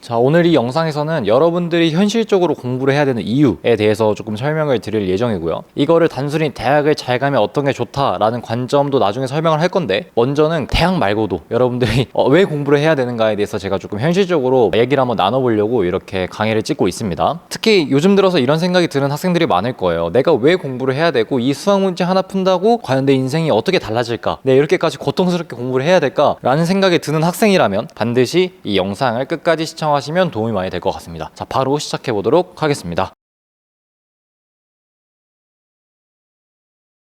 자, 오늘 이 영상에서는 여러분들이 현실적으로 공부를 해야 되는 이유에 대해서 조금 설명을 드릴 예정이고요. 이거를 단순히 대학을 잘 가면 어떤 게 좋다라는 관점도 나중에 설명을 할 건데, 먼저는 대학 말고도 여러분들이 왜 공부를 해야 되는가에 대해서 제가 조금 현실적으로 얘기를 한번 나눠보려고 이렇게 강의를 찍고 있습니다. 특히 요즘 들어서 이런 생각이 드는 학생들이 많을 거예요. 내가 왜 공부를 해야 되고 이 수학 문제 하나 푼다고 과연 내 인생이 어떻게 달라질까? 내가 이렇게까지 고통스럽게 공부를 해야 될까? 라는 생각이 드는 학생이라면 반드시 이 영상을 끝까지 시청하시면 도움이 많이 될 것 같습니다. 자, 바로 시작해 보도록 하겠습니다.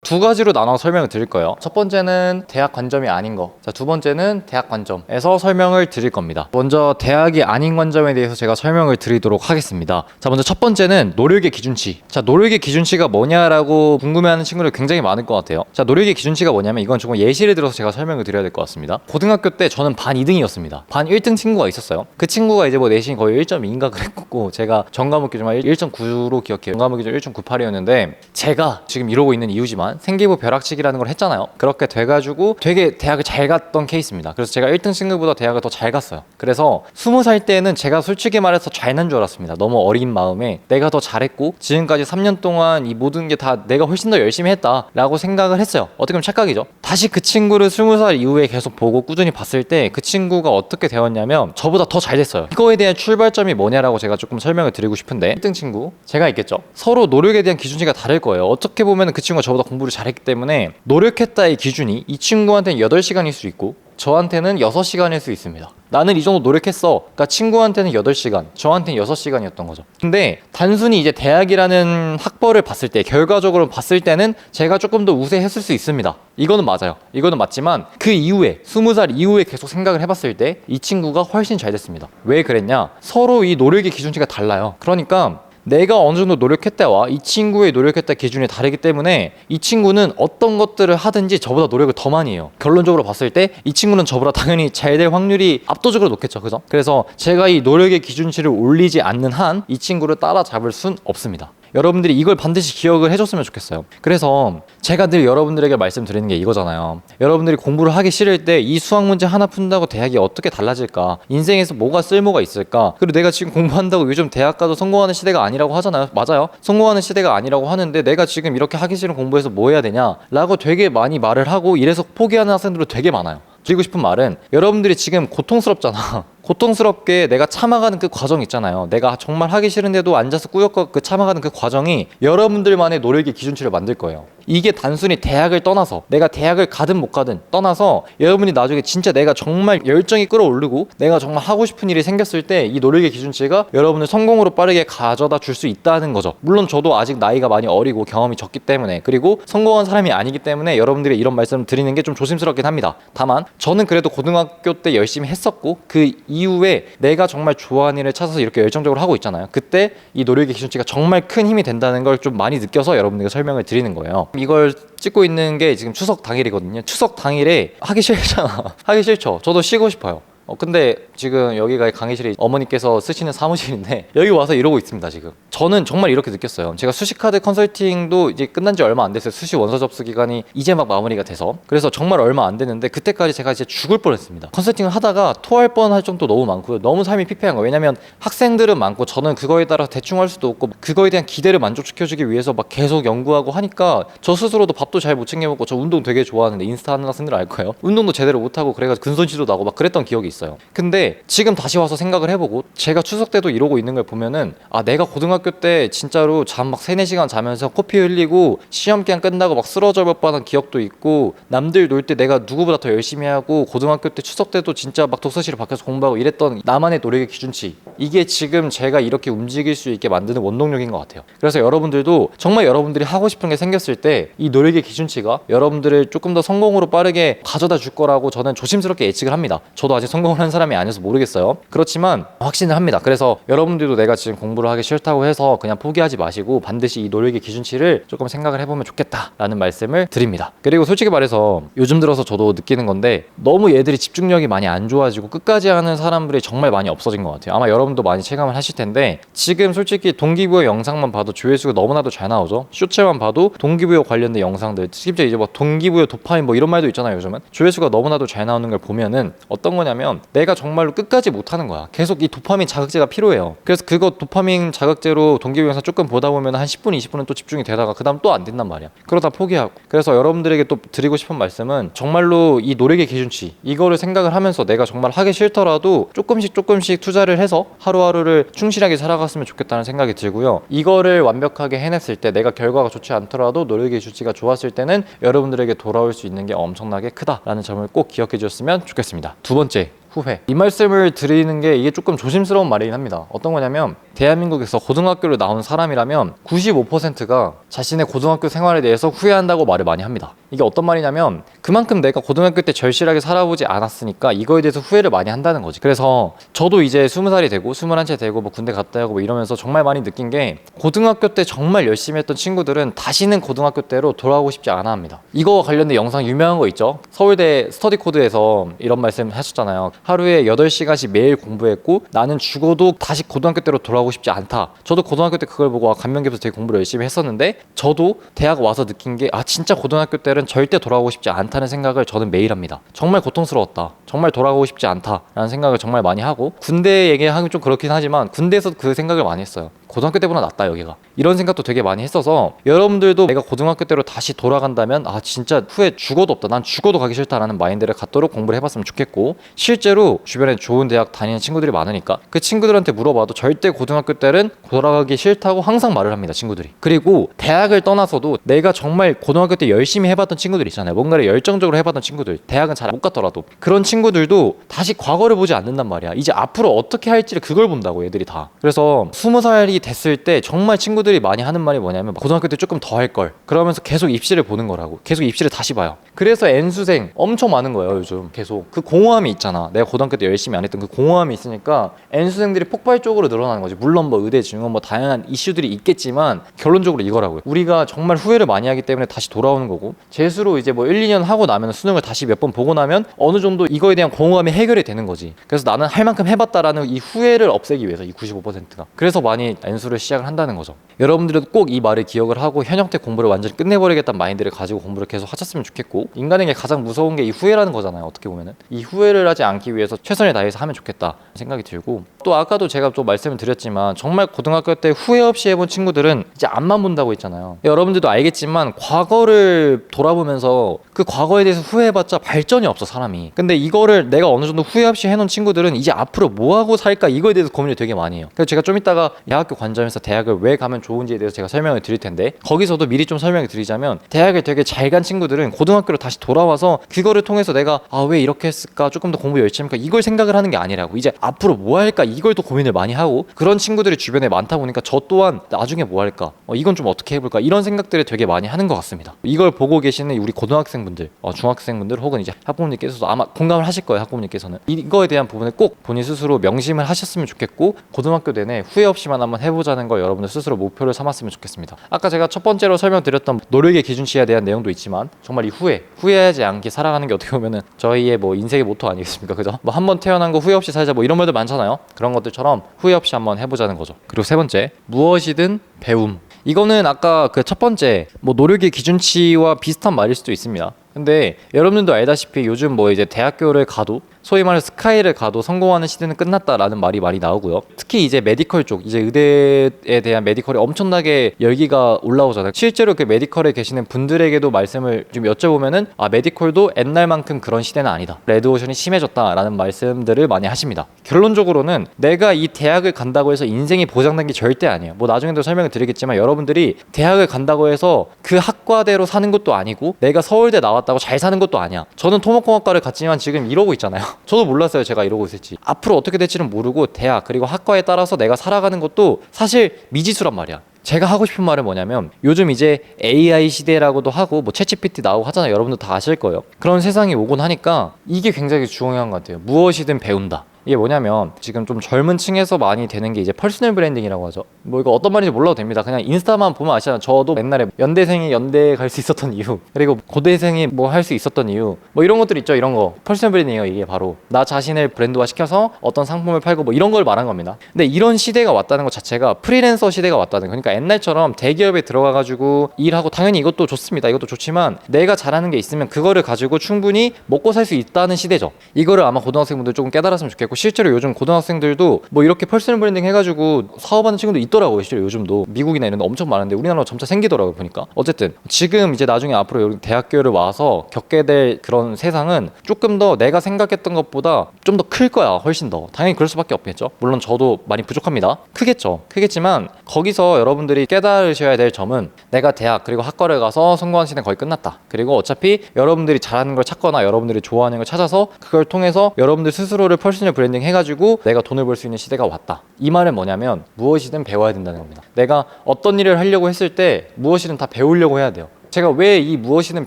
두 가지로 나눠 설명을 드릴 거예요. 첫 번째는 대학 관점이 아닌 거, 자, 두 번째는 대학 관점에서 설명을 드릴 겁니다. 먼저 대학이 아닌 관점에 대해서 제가 설명을 드리도록 하겠습니다. 자, 먼저 첫 번째는 노력의 기준치. 자, 노력의 기준치가 뭐냐라고 궁금해하는 친구들 굉장히 많을 것 같아요. 자, 노력의 기준치가 뭐냐면, 이건 조금 예시를 들어서 제가 설명을 드려야 될 것 같습니다. 고등학교 때 저는 반 2등이었습니다. 반 1등 친구가 있었어요. 그 친구가 이제 뭐 내신이 거의 1.2인가 그랬고, 제가 전과목 기준만 1.9로 기억해요. 전과목 기준 1.98이었는데 제가 지금 이러고 있는 이유지만 생기부 벼락치기라는 걸 했잖아요. 그렇게 돼가지고 되게 대학을 잘 갔던 케이스입니다. 그래서 제가 1등 친구보다 대학을 더 잘 갔어요. 그래서 20살 때는 제가 솔직히 말해서 잘난 줄 알았습니다. 너무 어린 마음에 내가 더 잘했고 지금까지 3년 동안 이 모든 게 다 내가 훨씬 더 열심히 했다라고 생각을 했어요. 어떻게 보면 착각이죠. 다시 그 친구를 20살 이후에 계속 보고 꾸준히 봤을 때 그 친구가 어떻게 되었냐면 저보다 더 잘 됐어요. 이거에 대한 출발점이 뭐냐라고 제가 조금 설명을 드리고 싶은데, 1등 친구 제가 있겠죠. 서로 노력에 대한 기준치가 다를 거예요. 어떻게 보면 그 친구가 저보다 공부를 잘했기 때문에 노력했다의 기준이 이 친구한테는 8시간일 수 있고 저한테는 6시간일 수 있습니다. 나는 이 정도 노력했어. 그러니까 친구한테는 8시간, 저한테는 6시간이었던 거죠. 근데 단순히 이제 대학이라는 학벌을 봤을 때, 결과적으로 봤을 때는 제가 조금 더 우세했을 수 있습니다. 이거는 맞아요. 이거는 맞지만 그 이후에 20살 이후에 계속 생각을 해봤을 때 이 친구가 훨씬 잘 됐습니다. 왜 그랬냐? 서로 이 노력의 기준치가 달라요. 그러니까 내가 어느 정도 노력했다와 이 친구의 노력했다 기준이 다르기 때문에 이 친구는 어떤 것들을 하든지 저보다 노력을 더 많이 해요. 결론적으로 봤을 때 이 친구는 저보다 당연히 잘 될 확률이 압도적으로 높겠죠. 그죠? 그래서 제가 이 노력의 기준치를 올리지 않는 한 이 친구를 따라잡을 순 없습니다. 여러분들이 이걸 반드시 기억을 해줬으면 좋겠어요. 그래서 제가 늘 여러분들에게 말씀드리는 게 이거잖아요. 여러분들이 공부를 하기 싫을 때 이 수학 문제 하나 푼다고 대학이 어떻게 달라질까? 인생에서 뭐가 쓸모가 있을까? 그리고 내가 지금 공부한다고 요즘 대학 가도 성공하는 시대가 아니라고 하잖아요. 맞아요. 성공하는 시대가 아니라고 하는데 내가 지금 이렇게 하기 싫은 공부해서 뭐 해야 되냐? 라고 되게 많이 말을 하고 이래서 포기하는 학생들도 되게 많아요. 드리고 싶은 말은, 여러분들이 지금 고통스럽잖아. 고통스럽게 내가 참아가는 그 과정 있잖아요. 내가 정말 하기 싫은데도 앉아서 꾸역꾸역 그 참아가는 그 과정이 여러분들만의 노력의 기준치를 만들 거예요. 이게 단순히 대학을 떠나서, 내가 대학을 가든 못 가든 떠나서, 여러분이 나중에 진짜 내가 정말 열정이 끌어오르고 내가 정말 하고 싶은 일이 생겼을 때 이 노력의 기준치가 여러분을 성공으로 빠르게 가져다 줄 수 있다는 거죠. 물론 저도 아직 나이가 많이 어리고 경험이 적기 때문에, 그리고 성공한 사람이 아니기 때문에 여러분들이 이런 말씀을 드리는 게 좀 조심스럽긴 합니다. 다만 저는 그래도 고등학교 때 열심히 했었고 그 이후에 내가 정말 좋아하는 일을 찾아서 이렇게 열정적으로 하고 있잖아요. 그때 이 노력의 기준치가 정말 큰 힘이 된다는 걸 좀 많이 느껴서 여러분들에게 설명을 드리는 거예요. 이걸 찍고 있는 게 지금 추석 당일이거든요. 추석 당일에 하기 싫잖아. 하기 싫죠. 저도 쉬고 싶어요. 근데 지금 여기가 강의실이 어머니께서 쓰시는 사무실인데 여기 와서 이러고 있습니다. 지금 저는 정말 이렇게 느꼈어요. 제가 수시카드 컨설팅도 이제 끝난 지 얼마 안 됐어요. 수시 원서 접수 기간이 이제 막 마무리가 돼서. 그래서 정말 얼마 안 됐는데 그때까지 제가 이제 죽을 뻔했습니다. 컨설팅을 하다가 토할 뻔할 정도 너무 많고요. 너무 삶이 피폐한 거예요. 왜냐면 학생들은 많고 저는 그거에 따라 대충 할 수도 없고 그거에 대한 기대를 만족시켜주기 위해서 막 계속 연구하고 하니까 저 스스로도 밥도 잘 못 챙겨 먹고, 저 운동 되게 좋아하는데 인스타 하는 학생들 알 거예요. 운동도 제대로 못하고 그래가지고 근손실도 나고 막 그랬던 기억이 있어요. 근데 지금 다시 와서 생각을 해보고 제가 추석 때도 이러고 있는 걸 보면은, 아, 내가 고등학교 때 진짜로 잠 막 3-4시간 자면서 코피 흘리고 시험 기간 끝나고 막 쓰러져 볼 뻔한 기억도 있고, 남들 놀 때 내가 누구보다 더 열심히 하고, 고등학교 때 추석 때도 진짜 막 독서실에 밖에서 공부하고 이랬던 나만의 노력의 기준치, 이게 지금 제가 이렇게 움직일 수 있게 만드는 원동력인 것 같아요. 그래서 여러분들도 정말 여러분들이 하고 싶은 게 생겼을 때 이 노력의 기준치가 여러분들을 조금 더 성공으로 빠르게 가져다 줄 거라고 저는 조심스럽게 예측을 합니다. 저도 아직 성공을 한 사람이 아니어서 모르겠어요. 그렇지만 확신을 합니다. 그래서 여러분들도 내가 지금 공부를 하기 싫다고 해서 그냥 포기하지 마시고 반드시 이 노력의 기준치를 조금 생각을 해보면 좋겠다라는 말씀을 드립니다. 그리고 솔직히 말해서 요즘 들어서 저도 느끼는 건데, 너무 얘들이 집중력이 많이 안 좋아지고 끝까지 하는 사람들이 정말 많이 없어진 것 같아요. 아마 여러분도 많이 체감을 하실 텐데, 지금 솔직히 동기부여 영상만 봐도 조회수가 너무나도 잘 나오죠. 쇼츠만 봐도 동기부여 관련된 영상들, 심지어 이제 뭐 동기부여 도파민 뭐 이런 말도 있잖아요. 요즘은 조회수가 너무나도 잘 나오는 걸 보면은 어떤 거냐면, 뭐냐면 내가 정말로 끝까지 못하는 거야. 계속 이 도파민 자극제가 필요해요. 그래서 그거 도파민 자극제로 동기부여 영상 조금 보다 보면 한 10분, 20분은 또 집중이 되다가 그 다음 또 안 된단 말이야. 그러다 포기하고. 그래서 여러분들에게 또 드리고 싶은 말씀은 정말로 이 노력의 기준치 이거를 생각을 하면서 내가 정말 하기 싫더라도 조금씩 투자를 해서 하루하루를 충실하게 살아갔으면 좋겠다는 생각이 들고요. 이거를 완벽하게 해냈을 때 내가 결과가 좋지 않더라도 노력의 기준치가 좋았을 때는 여러분들에게 돌아올 수 있는 게 엄청나게 크다라는 점을 꼭 기억해 주셨으면 좋겠습니다. 두 번째, 후회. 이 말씀을 드리는 게 이게 조금 조심스러운 말이긴 합니다. 어떤 거냐면 대한민국에서 고등학교를 나온 사람이라면 95%가 자신의 고등학교 생활에 대해서 후회한다고 말을 많이 합니다. 이게 어떤 말이냐면 그만큼 내가 고등학교 때 절실하게 살아보지 않았으니까 이거에 대해서 후회를 많이 한다는 거지. 그래서 저도 이제 20살이 되고 21살 되고 뭐 군대 갔다 오고 뭐 이러면서 정말 많이 느낀 게 고등학교 때 정말 열심히 했던 친구들은 다시는 고등학교 때로 돌아가고 싶지 않아 합니다. 이거와 관련된 영상 유명한 거 있죠. 서울대 스터디 코드에서 이런 말씀 하셨잖아요. 하루에 8시간씩 매일 공부했고 나는 죽어도 다시 고등학교 때로 돌아가고 싶지 않다. 저도 고등학교 때 그걸 보고 감명 깊어서 되게 공부를 열심히 했었는데 저도 대학 와서 느낀 게 진짜 고등학교 때는 절대 돌아가고 싶지 않다는 생각을 저는 매일 합니다. 정말 고통스러웠다. 정말 돌아가고 싶지 않다라는 생각을 정말 많이 하고 군대 얘기하기 좀 그렇긴 하지만 군대에서 그 생각을 많이 했어요. 고등학교 때보다 낫다 여기가. 이런 생각도 되게 많이 했어서 여러분들도 내가 고등학교 때로 다시 돌아간다면 진짜 후회 죽어도 없다. 난 죽어도 가기 싫다라는 마인드를 갖도록 공부를 해봤으면 좋겠고 실제로 주변에 좋은 대학 다니는 친구들이 많으니까 그 친구들한테 물어봐도 절대 고등학교 때는 돌아가기 싫다고 항상 말을 합니다. 친구들이. 그리고 대학을 떠나서도 내가 정말 고등학교 때 열심히 해봤던 친구들 있잖아요. 뭔가를 열정적으로 해봤던 친구들. 대학은 잘 못 갔더라도 그런 친구들도 다시 과거를 보지 않는단 말이야. 이제 앞으로 어떻게 할지를 그걸 본다고 얘들이 다. 그래서 20살이 됐을 때 정말 친구들이 많이 하는 말이 뭐냐면 고등학교 때 조금 더 할 걸. 그러면서 계속 입시를 보는 거라고. 계속 입시를 다시 봐요. 그래서 N수생 엄청 많은 거예요. 요즘 계속. 그 공허함이 있잖아. 내가 고등학교 때 열심히 안 했던 그 공허함이 있으니까 N수생들이 폭발적으로 늘어나는 거지. 물론 뭐 의대, 증원 뭐 다양한 이슈들이 있겠지만 결론적으로 이거라고요. 우리가 정말 후회를 많이 하기 때문에 다시 돌아오는 거고 재수로 이제 뭐 1, 2년 하고 나면 수능을 다시 몇 번 보고 나면 어느 정도 이거에 대한 공허함이 해결이 되는 거지. 그래서 나는 할 만큼 해봤다라는 이 후회를 없애기 위해서 이 95%가. 그래서 많이 N수를 시작을 한다는 거죠. 여러분들도 꼭 이 말을 기억을 하고 현역 때 공부를 완전히 끝내버리겠다는 마인드를 가지고 공부를 계속 하셨으면 좋겠고 인간에게 가장 무서운 게 이 후회라는 거잖아요. 어떻게 보면은 이 후회를 하지 않기 위해서 최선을 다해서 하면 좋겠다 생각이 들고 또 아까도 제가 또 말씀을 드렸지만 정말 고등학교 때 후회 없이 해본 친구들은 이제 앞만 본다고 했잖아요. 여러분들도 알겠지만 과거를 돌아보면서 그 과거에 대해서 후회해봤자 발전이 없어 사람이. 근데 이거를 내가 어느 정도 후회 없이 해놓은 친구들은 이제 앞으로 뭐하고 살까 이거에 대해서 고민을 되게 많이 해요. 그래서 제가 좀 이따가 대학교 관점에서 대학을 왜 가면 좋은지에 대해서 제가 설명을 드릴 텐데 거기서도 미리 좀 설명을 드리자면 대학을 되게 잘 간 친구들은 고등학교로 다시 돌아와서 그거를 통해서 내가 왜 이렇게 했을까 조금 더 공부 열심히 할까 이걸 생각을 하는 게 아니라고 이제 앞으로 뭐 할까 이걸 또 고민을 많이 하고 그런 친구들이 주변에 많다 보니까 저 또한 나중에 뭐 할까 이건 좀 어떻게 해볼까 이런 생각들을 되게 많이 하는 것 같습니다. 이걸 보고 계시는 우리 고등학생분들 중학생분들 혹은 이제 학부모님께서도 아마 공감을 하실 거예요. 학부모님께서는 이거에 대한 부분을 꼭 본인 스스로 명심을 하셨으면 좋겠고 고등학교 내내 후회 없이만 한번 해보자는 걸 여러분들 스스로 목표를 삼았으면 좋겠습니다. 아까 제가 첫 번째로 설명드렸던 노력의 기준치에 대한 내용도 있지만 정말 이 후회하지 않게 살아가는 게 어떻게 보면은 저희의 뭐 인생의 모토 아니겠습니까? 그죠? 뭐 한 번 태어난 거 후회 없이 살자 뭐 이런 말들 많잖아요. 그런 것들처럼 후회 없이 한번 해보자는 거죠. 그리고 세 번째, 무엇이든 배움. 이거는 아까 그 첫 번째 뭐 노력의 기준치와 비슷한 말일 수도 있습니다. 근데 여러분들도 알다시피 요즘 뭐 이제 대학교를 가도 소위 말해서 스카이를 가도 성공하는 시대는 끝났다라는 말이 많이 나오고요. 특히 이제 메디컬 쪽, 이제 의대에 대한 메디컬이 엄청나게 열기가 올라오잖아요. 실제로 그 메디컬에 계시는 분들에게도 말씀을 좀 여쭤보면은 메디컬도 옛날만큼 그런 시대는 아니다. 레드오션이 심해졌다라는 말씀들을 많이 하십니다. 결론적으로는 내가 이 대학을 간다고 해서 인생이 보장된 게 절대 아니에요. 뭐 나중에도 설명을 드리겠지만 여러분들이 대학을 간다고 해서 그 학과대로 사는 것도 아니고 내가 서울대 나왔다고 잘 사는 것도 아니야. 저는 토목공학과를 갔지만 지금 이러고 있잖아요. 저도 몰랐어요. 제가 이러고 있을지. 앞으로 어떻게 될지는 모르고 대학 그리고 학과에 따라서 내가 살아가는 것도 사실 미지수란 말이야. 제가 하고 싶은 말은 뭐냐면 요즘 이제 AI 시대라고도 하고 뭐 챗GPT 나오고 하잖아요. 여러분들 다 아실 거예요. 그런 세상이 오곤 하니까 이게 굉장히 중요한 것 같아요. 무엇이든 배운다. 이게 뭐냐면 지금 좀 젊은 층에서 많이 되는 게 이제 퍼스널 브랜딩이라고 하죠. 뭐 이거 어떤 말인지 몰라도 됩니다. 그냥 인스타만 보면 아시잖아요. 저도 옛날에 연대생이 연대에 갈 수 있었던 이유, 그리고 고대생이 뭐 할 수 있었던 이유, 뭐 이런 것들 있죠. 이런 거 퍼스널 브랜딩이에요. 이게 바로 나 자신을 브랜드화 시켜서 어떤 상품을 팔고 뭐 이런 걸 말한 겁니다. 근데 이런 시대가 왔다는 것 자체가 프리랜서 시대가 왔다는 거. 그러니까 옛날처럼 대기업에 들어가가지고 일하고, 당연히 이것도 좋습니다. 이것도 좋지만 내가 잘하는 게 있으면 그거를 가지고 충분히 먹고 살 수 있다는 시대죠. 이거를 아마 고등학생분들 조금 깨달았으면 좋겠고, 실제로 요즘 고등학생들도 뭐 이렇게 퍼스널 브랜딩 해가지고 사업하는 친구도 있더라고요. 실제로 요즘도 미국이나 이런 데 엄청 많은데 우리나라로 점차 생기더라고요. 보니까 어쨌든 지금 이제 나중에 앞으로 여기 대학교를 와서 겪게 될 그런 세상은 조금 더 내가 생각했던 것보다 좀 더 클 거야. 훨씬 더. 당연히 그럴 수밖에 없겠죠. 물론 저도 많이 부족합니다. 크겠지만 거기서 여러분들이 깨달으셔야 될 점은, 내가 대학 그리고 학과를 가서 성공한 시대는 거의 끝났다. 그리고 어차피 여러분들이 잘하는 걸 찾거나 여러분들이 좋아하는 걸 찾아서 그걸 통해서 여러분들 스스로를 퍼스널 브랜딩 해가지고 내가 돈을 벌 수 있는 시대가 왔다. 이 말은 뭐냐면 무엇이든 배워야 된다는 겁니다. 내가 어떤 일을 하려고 했을 때 무엇이든 다 배우려고 해야 돼요. 제가 왜 이 무엇이든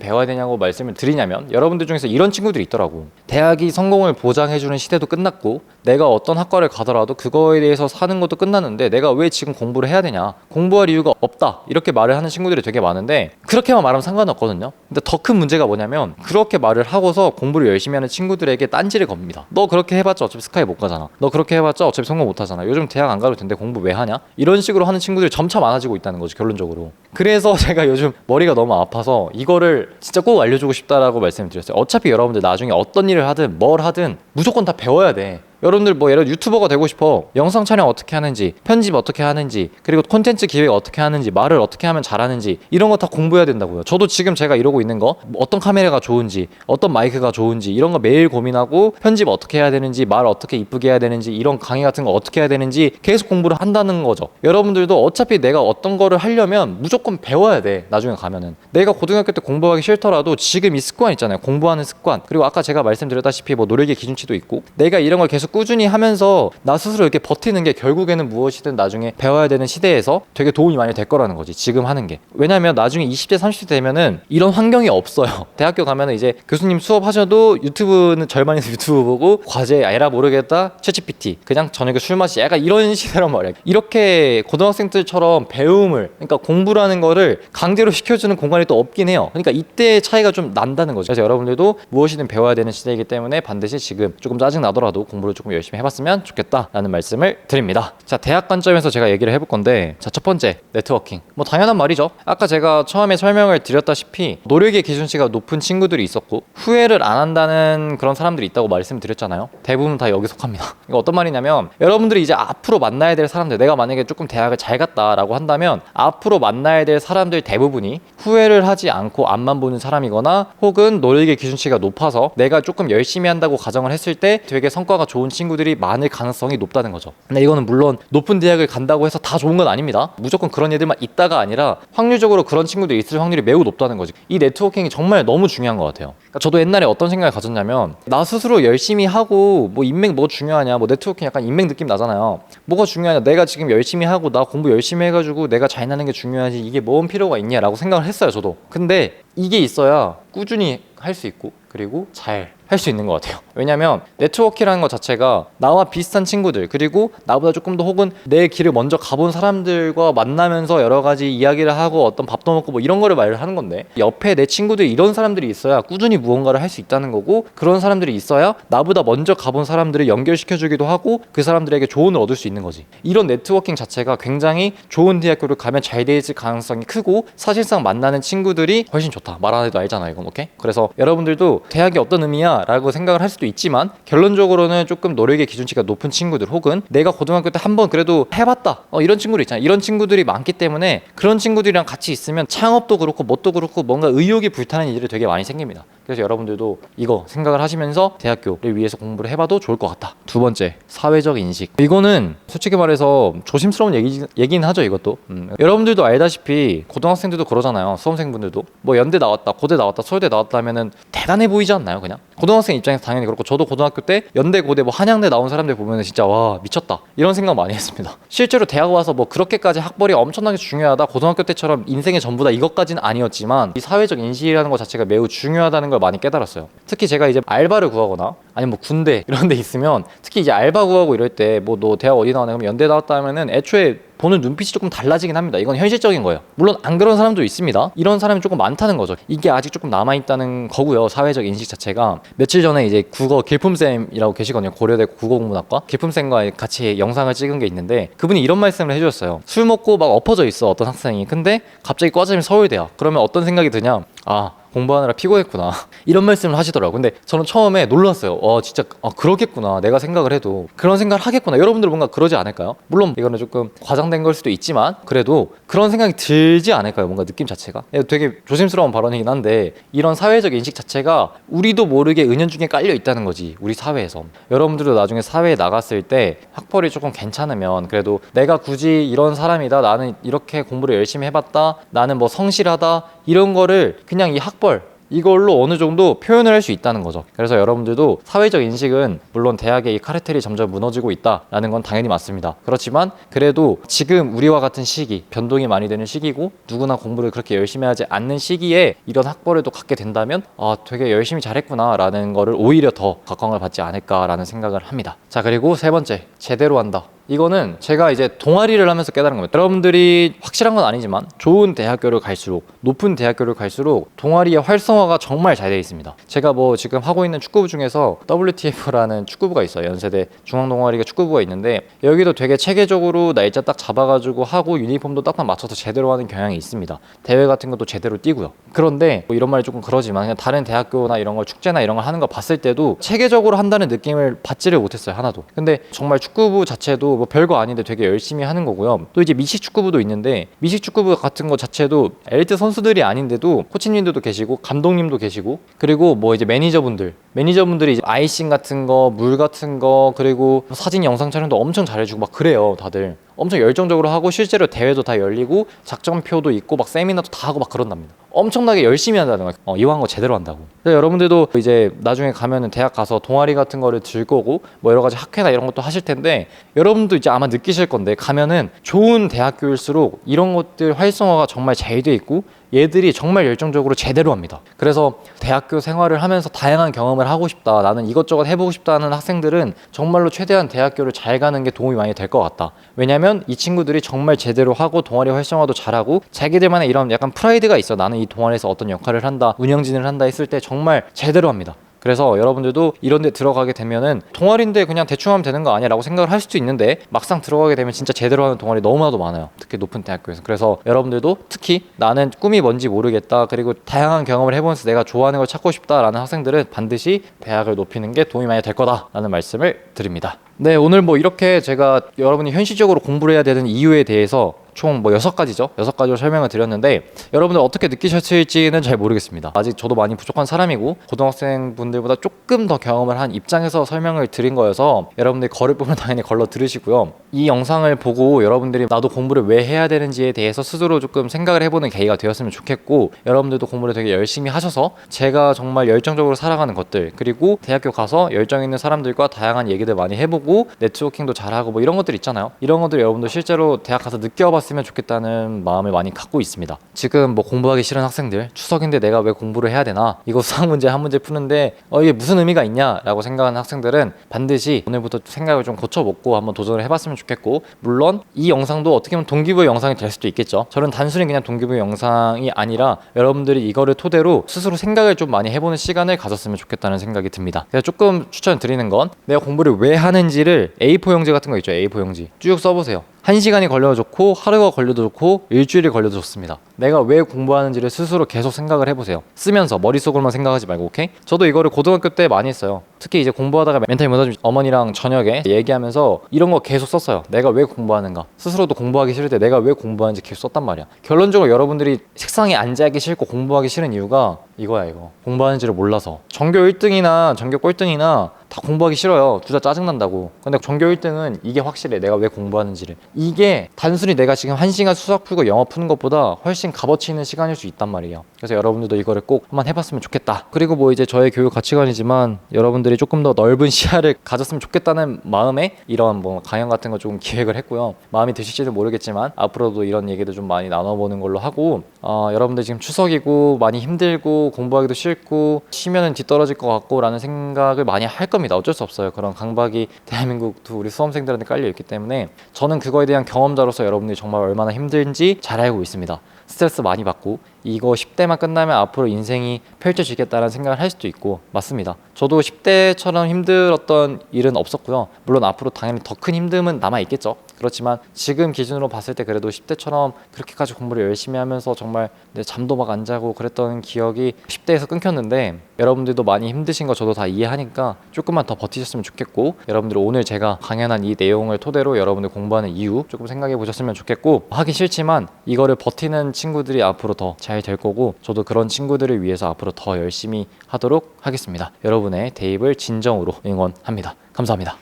배워야 되냐고 말씀을 드리냐면, 여러분들 중에서 이런 친구들이 있더라고. 대학이 성공을 보장해주는 시대도 끝났고 내가 어떤 학과를 가더라도 그거에 대해서 사는 것도 끝났는데 내가 왜 지금 공부를 해야 되냐, 공부할 이유가 없다, 이렇게 말을 하는 친구들이 되게 많은데, 그렇게만 말하면 상관없거든요. 근데 더 큰 문제가 뭐냐면, 그렇게 말을 하고서 공부를 열심히 하는 친구들에게 딴지를 겁니다. 너 그렇게 해봤자 어차피 스카이 못 가잖아. 너 그렇게 해봤자 어차피 성공 못 하잖아. 요즘 대학 안 가도 된대. 공부 왜 하냐? 이런 식으로 하는 친구들이 점차 많아지고 있다는 거죠, 결론적으로. 그래서 제가 요즘 머리가 너무 아파서 이거를 진짜 꼭 알려주고 싶다라고 말씀드렸어요. 어차피 여러분들 나중에 어떤 일을 하든 뭘 하든 무조건 다 배워야 돼. 여러분들 뭐 예를 들어 유튜버가 되고 싶어. 영상 촬영 어떻게 하는지, 편집 어떻게 하는지, 그리고 콘텐츠 기획 어떻게 하는지, 말을 어떻게 하면 잘하는지, 이런 거 다 공부해야 된다고요. 저도 지금 제가 이러고 있는 거, 어떤 카메라가 좋은지, 어떤 마이크가 좋은지, 이런 거 매일 고민하고, 편집 어떻게 해야 되는지, 말 어떻게 이쁘게 해야 되는지, 이런 강의 같은 거 어떻게 해야 되는지 계속 공부를 한다는 거죠. 여러분들도 어차피 내가 어떤 거를 하려면 무조건 배워야 돼. 나중에 가면은 내가 고등학교 때 공부하기 싫더라도 지금 이 습관 있잖아요. 공부하는 습관. 그리고 아까 제가 말씀드렸다시피 뭐 노력의 기준치도 있고, 내가 이런 걸 계속 꾸준히 하면서 나 스스로 이렇게 버티는 게 결국에는 무엇이든 나중에 배워야 되는 시대에서 되게 도움이 많이 될 거라는 거지, 지금 하는 게. 왜냐면 나중에 20대 30대 되면은 이런 환경이 없어요. 대학교 가면은 이제 교수님 수업하셔도 유튜브는 절반에서 유튜브 보고, 과제 에라 모르겠다 챗GPT, 그냥 저녁에 술 마시, 약간 이런 시대란 말이야. 이렇게 고등학생들처럼 배움을, 그러니까 공부라는 거를 강제로 시켜주는 공간이 또 없긴 해요. 그러니까 이때 차이가 좀 난다는 거죠. 그래서 여러분들도 무엇이든 배워야 되는 시대이기 때문에 반드시 지금 조금 짜증 나더라도 공부를 조금 열심히 해봤으면 좋겠다라는 말씀을 드립니다. 자, 대학 관점에서 제가 얘기를 해볼 건데, 자, 첫 번째, 네트워킹. 뭐 당연한 말이죠. 아까 제가 처음에 설명을 드렸다시피 노력의 기준치가 높은 친구들이 있었고 후회를 안 한다는 그런 사람들이 있다고 말씀드렸잖아요. 대부분 다 여기 속합니다. 이거 어떤 말이냐면, 여러분들이 이제 앞으로 만나야 될 사람들, 내가 만약에 조금 대학을 잘 갔다라고 한다면 앞으로 만나야 될 사람들 대부분이 후회를 하지 않고 앞만 보는 사람이거나, 혹은 노력의 기준치가 높아서 내가 조금 열심히 한다고 가정을 했을 때 되게 성과가 좋은 친구들이 많을 가능성이 높다는 거죠. 근데 이거는 물론 높은 대학을 간다고 해서 다 좋은 건 아닙니다. 무조건 그런 애들만 있다가 아니라 확률적으로 그런 친구들이 있을 확률이 매우 높다는 거지. 이 네트워킹이 정말 너무 중요한 것 같아요. 그러니까 저도 옛날에 어떤 생각을 가졌냐면, 나 스스로 열심히 하고 뭐 인맥 뭐 중요하냐, 뭐 네트워킹 약간 인맥 느낌 나잖아요. 뭐가 중요하냐, 내가 지금 열심히 하고 나 공부 열심히 해가지고 내가 잘 나는 게 중요하지, 이게 뭔 필요가 있냐라고 생각을 했어요, 저도. 근데 이게 있어야 꾸준히 할 수 있고, 그리고 잘 할 수 있는 것 같아요. 왜냐면 네트워킹이라는 것 자체가 나와 비슷한 친구들, 그리고 나보다 조금 더 혹은 내 길을 먼저 가본 사람들과 만나면서 여러 가지 이야기를 하고 어떤 밥도 먹고 뭐 이런 거를 말을 하는 건데, 옆에 내 친구들이 이런 사람들이 있어야 꾸준히 무언가를 할 수 있다는 거고, 그런 사람들이 있어야 나보다 먼저 가본 사람들을 연결시켜주기도 하고 그 사람들에게 조언을 얻을 수 있는 거지. 이런 네트워킹 자체가 굉장히 좋은 대학교를 가면 잘 되질 가능성이 크고, 사실상 만나는 친구들이 훨씬 좋다. 말 안 해도 알잖아, 이건. 오케이? 그래서 여러분들도 대학이 어떤 의미야? 라고 생각을 할 수도 있지만, 결론적으로는 조금 노력의 기준치가 높은 친구들, 혹은 내가 고등학교 때 한번 그래도 해봤다, 이런 친구들 있잖아요. 이런 친구들이 많기 때문에 그런 친구들이랑 같이 있으면 창업도 그렇고 뭣도 그렇고 뭔가 의욕이 불타는 일들이 되게 많이 생깁니다. 그래서 여러분들도 이거 생각을 하시면서 대학교를 위해서 공부를 해봐도 좋을 것 같다. 두 번째, 사회적 인식. 이거는 솔직히 말해서 조심스러운 얘기긴 하죠, 이것도. 여러분들도 알다시피 고등학생들도 그러잖아요. 수험생분들도 뭐 연대 나왔다, 고대 나왔다, 서울대 나왔다 하면은 대단해 보이지 않나요? 그냥 고등학생 입장에서 당연히 그렇고, 저도 고등학교 때 연대, 고대, 뭐 한양대 나온 사람들 보면은 진짜 와 미쳤다 이런 생각 많이 했습니다. 실제로 대학 와서 뭐 그렇게까지 학벌이 엄청나게 중요하다, 고등학교 때처럼 인생의 전부다 이것까지는 아니었지만 이 사회적 인식이라는 것 자체가 매우 중요하다는 걸 많이 깨달았어요. 특히 제가 이제 알바를 구하거나 아니면 뭐 군대 이런 데 있으면, 특히 이제 알바 구하고 이럴 때 뭐 너 대학 어디 나왔냐 그러면 연대 나왔다 하면은 애초에 보는 눈빛이 조금 달라지긴 합니다. 이건 현실적인 거예요. 물론 안 그런 사람도 있습니다. 이런 사람이 조금 많다는 거죠. 이게 아직 조금 남아있다는 거고요. 사회적 인식 자체가. 며칠 전에 이제 국어 길품쌤이라고 계시거든요. 고려대 국어국문학과 길품쌤과 같이 영상을 찍은 게 있는데, 그분이 이런 말씀을 해주셨어요. 술 먹고 막 엎어져 있어 어떤 학생이. 근데 갑자기 과점이 서울대야. 그러면 어떤 생각이 드냐, 아 공부하느라 피곤했구나 이런 말씀을 하시더라고요. 근데 저는 처음에 놀랐어요. 진짜 그렇겠구나, 내가 생각을 해도 그런 생각을 하겠구나. 여러분들 뭔가 그러지 않을까요? 물론 이거는 조금 과장된 걸 수도 있지만 그래도 그런 생각이 들지 않을까요? 뭔가 느낌 자체가 되게 조심스러운 발언이긴 한데, 이런 사회적 인식 자체가 우리도 모르게 은연중에 깔려 있다는 거지, 우리 사회에서. 여러분들도 나중에 사회에 나갔을 때 학벌이 조금 괜찮으면, 그래도 내가 굳이 이런 사람이다, 나는 이렇게 공부를 열심히 해봤다, 나는 뭐 성실하다, 이런 거를 그냥 이 학벌 이걸로 어느 정도 표현을 할 수 있다는 거죠. 그래서 여러분들도 사회적 인식은, 물론 대학의 이 카르텔이 점점 무너지고 있다라는 건 당연히 맞습니다. 그렇지만 그래도 지금 우리와 같은 시기, 변동이 많이 되는 시기고 누구나 공부를 그렇게 열심히 하지 않는 시기에 이런 학벌을 또 갖게 된다면 되게 열심히 잘했구나 라는 거를 오히려 더 각광을 받지 않을까라는 생각을 합니다. 자, 그리고 세 번째, 제대로 한다. 이거는 제가 이제 동아리를 하면서 깨달은 겁니다. 여러분들이 확실한 건 아니지만 좋은 대학교를 갈수록, 높은 대학교를 갈수록 동아리의 활성화가 정말 잘 되어 있습니다. 제가 뭐 지금 하고 있는 축구부 중에서 WTF라는 축구부가 있어요. 연세대 중앙동아리가 축구부가 있는데, 여기도 되게 체계적으로 날짜 딱 잡아가지고 하고 유니폼도 딱딱 맞춰서 제대로 하는 경향이 있습니다. 대회 같은 것도 제대로 뛰고요. 그런데 뭐 이런 말이 조금 그러지만 그냥 다른 대학교나 이런 걸, 축제나 이런 걸 하는 거 봤을 때도 체계적으로 한다는 느낌을 받지를 못했어요, 하나도. 근데 정말 축구부 자체도 뭐 별거 아닌데 되게 열심히 하는 거고요. 또 이제 미식 축구부도 있는데, 미식 축구부 같은 거 자체도 엘리트 선수들이 아닌데도 코치님들도 계시고 감독님도 계시고, 그리고 뭐 이제 매니저분들이 이제 아이싱 같은 거, 물 같은 거, 그리고 사진 영상 촬영도 엄청 잘해주고 막 그래요. 다들 엄청 열정적으로 하고, 실제로 대회도 다 열리고 작전표도 있고 막 세미나도 다 하고 막 그런답니다. 엄청나게 열심히 한다는 거예요. 이왕 거 제대로 한다고. 여러분들도 이제 나중에 가면은 대학 가서 동아리 같은 거를 들 거고, 뭐 여러 가지 학회나 이런 것도 하실 텐데, 여러분도 이제 아마 느끼실 건데, 가면은 좋은 대학교일수록 이런 것들 활성화가 정말 잘 돼 있고 얘들이 정말 열정적으로 제대로 합니다. 그래서 대학교 생활을 하면서 다양한 경험을 하고 싶다, 나는 이것저것 해보고 싶다는 학생들은 정말로 최대한 대학교를 잘 가는 게 도움이 많이 될 것 같다. 왜냐면 이 친구들이 정말 제대로 하고 동아리 활성화도 잘하고 자기들만의 이런 약간 프라이드가 있어. 나는 이 동아리에서 어떤 역할을 한다, 운영진을 한다 했을 때 정말 제대로 합니다. 그래서 여러분들도 이런 데 들어가게 되면은 동아리인데 그냥 대충 하면 되는 거 아니야 라고 생각을 할 수도 있는데, 막상 들어가게 되면 진짜 제대로 하는 동아리 너무나도 많아요. 특히 높은 대학교에서. 그래서 여러분들도 특히 나는 꿈이 뭔지 모르겠다, 그리고 다양한 경험을 해보면서 내가 좋아하는 걸 찾고 싶다라는 학생들은 반드시 대학을 높이는 게 도움이 많이 될 거다라는 말씀을 드립니다. 네, 오늘 뭐 이렇게 제가 여러분이 현실적으로 공부를 해야 되는 이유에 대해서 총 뭐 6가지죠. 6가지로 설명을 드렸는데, 여러분들 어떻게 느끼셨을지는 잘 모르겠습니다. 아직 저도 많이 부족한 사람이고 고등학생 분들보다 조금 더 경험을 한 입장에서 설명을 드린 거여서 여러분들이 걸을 부분 당연히 걸러 들으시고요. 이 영상을 보고 여러분들이 나도 공부를 왜 해야 되는지에 대해서 스스로 조금 생각을 해보는 계기가 되었으면 좋겠고, 여러분들도 공부를 되게 열심히 하셔서 제가 정말 열정적으로 살아가는 것들, 그리고 대학교 가서 열정 있는 사람들과 다양한 얘기들 많이 해보고 네트워킹도 잘하고 뭐 이런 것들 있잖아요. 이런 것들 여러분들 실제로 대학 가서 느껴봤으면 좋겠다는 마음을 많이 갖고 있습니다. 지금 뭐 공부하기 싫은 학생들, 추석인데 내가 왜 공부를 해야 되나, 이거 수학 문제 한 문제 푸는데 이게 무슨 의미가 있냐 라고 생각하는 학생들은 반드시 오늘부터 생각을 좀 고쳐먹고 한번 도전을 해봤으면 좋겠고, 물론 이 영상도 어떻게 보면 동기부여 영상이 될 수도 있겠죠. 저는 단순히 그냥 동기부여 영상이 아니라 여러분들이 이거를 토대로 스스로 생각을 좀 많이 해보는 시간을 가졌으면 좋겠다는 생각이 듭니다. 제가 조금 추천드리는 건, 내가 공부를 왜 하는지를 A4 용지 같은 거 있죠. A4 용지 쭉 써보세요. 1시간이 걸려도 좋고 하루가 걸려도 좋고 일주일이 걸려도 좋습니다. 내가 왜 공부하는지를 스스로 계속 생각을 해보세요. 쓰면서 머릿속으로만 생각하지 말고. 오케이? 저도 이거를 고등학교 때 많이 했어요. 특히 이제 공부하다가 멘탈이 무너지면 어머니랑 저녁에 얘기하면서 이런 거 계속 썼어요. 내가 왜 공부하는가, 스스로도 공부하기 싫을 때 내가 왜 공부하는지 계속 썼단 말이야. 결론적으로 여러분들이 책상에 앉아있기 싫고 공부하기 싫은 이유가 이거야. 이거 공부하는지를 몰라서. 전교 1등이나 전교 꼴등이나 다 공부하기 싫어요. 둘 다 짜증난다고. 근데 전교 1등은 이게 확실해. 내가 왜 공부하는지를. 이게 단순히 내가 지금 1시간 수학 풀고 영어 푸는 것보다 훨씬 값어치 있는 시간일 수 있단 말이에요. 그래서 여러분들도 이거를 꼭 한번 해봤으면 좋겠다. 그리고 뭐 이제 저의 교육 가치관이지만 여러분들이 조금 더 넓은 시야를 가졌으면 좋겠다는 마음에 이런 뭐 강연 같은 거 조금 기획을 했고요. 마음이 드실지는 모르겠지만 앞으로도 이런 얘기도 좀 많이 나눠보는 걸로 하고, 여러분들 지금 추석이고 많이 힘들고 공부하기도 싫고 쉬면은 뒤떨어질 것 같고 라는 생각을 많이 할 겁니다. 어쩔 수 없어요. 그런 강박이 대한민국 우리 수험생들한테 깔려 있기 때문에 저는 그거에 대한 경험자로서 여러분들이 정말 얼마나 힘든지 잘 알고 있습니다. 스트레스 많이 받고 이거 10대만 끝나면 앞으로 인생이 펼쳐지겠다는 생각을 할 수도 있고, 맞습니다. 저도 10대처럼 힘들었던 일은 없었고요. 물론 앞으로 당연히 더 큰 힘듦은 남아있겠죠. 그렇지만 지금 기준으로 봤을 때 그래도 10대처럼 그렇게까지 공부를 열심히 하면서 정말 내 잠도 막 안 자고 그랬던 기억이 10대에서 끊겼는데, 여러분들도 많이 힘드신 거 저도 다 이해하니까 조금만 더 버티셨으면 좋겠고, 여러분들 오늘 제가 강연한 이 내용을 토대로 여러분들 공부하는 이유 조금 생각해 보셨으면 좋겠고, 하기 싫지만 이거를 버티는 친구들이 앞으로 더 잘 될 거고, 저도 그런 친구들을 위해서 앞으로 더 열심히 하도록 하겠습니다. 여러분의 대입을 진정으로 응원합니다. 감사합니다.